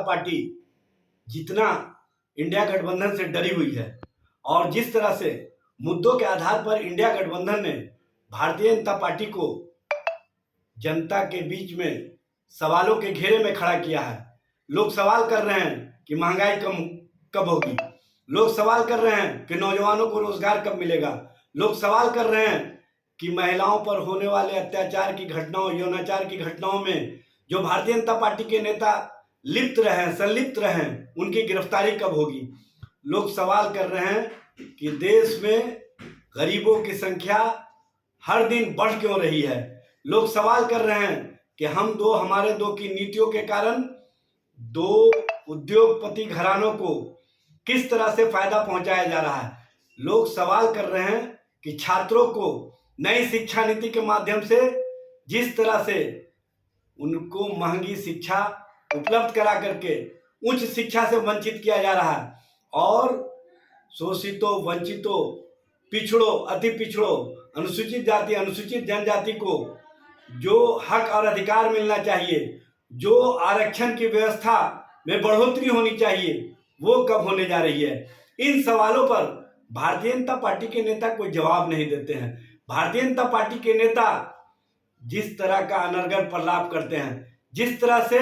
जनता party जितना India गठबंधन से डरी हुई है और जिस तरह से मुद्दों के आधार पर इंडिया गठबंधन ने भारतीय जनता पार्टी को जनता के बीच में सवालों के घेरे में खड़ा किया है। लोग सवाल कर रहे हैं कि महंगाई कब होगी। लोग सवाल कर रहे हैं कि नौजवानों को रोजगार कब मिलेगा। लोग सवाल कर रहे हैं कि महिलाओं पर होने वाले अत्याचार की घटनाओं, यौनाचार की घटनाओं में जो भारतीय जनता पार्टी के नेता लिप्त रहे, संलिप्त रहे, उनकी गिरफ्तारी कब होगी। लोग सवाल कर रहे हैं कि देश में गरीबों की संख्या हर दिन बढ़ क्यों रही है। लोग सवाल कर रहे हैं कि हमारे दो की नीतियों के कारण दो उद्योगपति घरानों को किस तरह से फायदा पहुंचाया जा रहा है। लोग सवाल कर रहे हैं कि छात्रों को नई शिक्षा नीति के माध्यम से जिस तरह से उनको महंगी शिक्षा उपलब्ध करा करके उच्च शिक्षा से वंचित किया जा रहा है और शोषितों, वंचितों, पिछड़ों, अति पिछड़ों, अनुसूचित जाति, अनुसूचित जनजाति को जो हक और अधिकार मिलना चाहिए, जो आरक्षण की व्यवस्था में बढ़ोतरी होनी चाहिए, वो कब होने जा रही है। इन सवालों पर भारतीय जनता पार्टी के नेता कोई जवाब नहीं देते हैं। भारतीय जनता पार्टी के नेता जिस तरह का अनर्गल प्रलाप करते हैं, जिस तरह से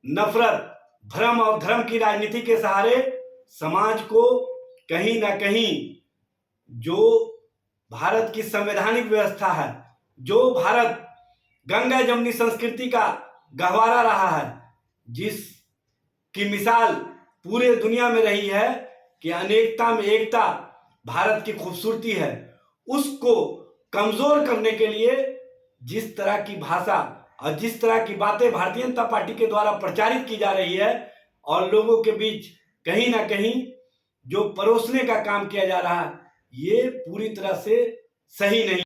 नफरत, भ्रम और धर्म की राजनीति के सहारे समाज को कहीं ना कहीं जो भारत की संवैधानिक व्यवस्था है, जो भारत गंगा जमुनी संस्कृति का गहवारा रहा है, जिसकी मिसाल पूरे दुनिया में रही है कि अनेकता में एकता भारत की खूबसूरती है, उसको कमजोर करने के लिए जिस तरह की भाषा और जिस तरह की बातें भारतीय जनता पार्टी के द्वारा प्रचारित की जा रही है और लोगों के बीच कहीं ना कहीं जो परोसने का काम किया जा रहा है, ये पूरी तरह से सही नहीं।